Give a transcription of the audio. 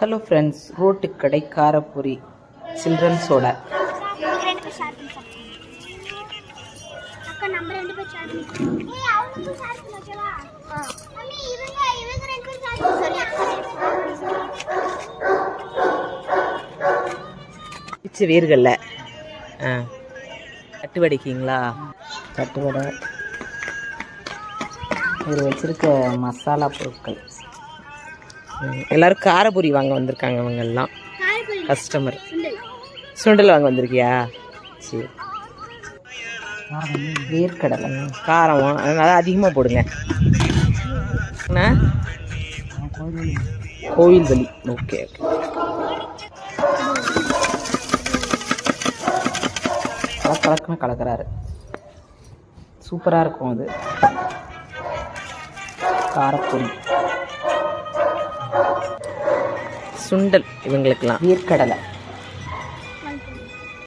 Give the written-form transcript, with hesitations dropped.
Hello friends, road கடை காரப்பூரி சில்ட்ரன்ஸோட. பிச்சு வேர்கல்ல தட்டு வடைக்கிங்களா? தட்டு வடை இதில் வச்சுருக்க மசாலா பொருட்கள். எல்லோரும் காரப்பூரி வாங்க வந்திருக்காங்க. அவங்கெல்லாம் கஸ்டமர். சுண்டல் வாங்க வந்திருக்கியா? சரி. வேர்க்கடலை காரம் அதனால அதிகமாக போடுங்க. கோயில் வலி. Okay okay. கலக்குன்னு கலக்கிறாரு. சூப்பராக இருக்கும் அது காரப்பொரி. சுண்டல் இவங்களுக்கெல்லாம் வேர்க்கடலை.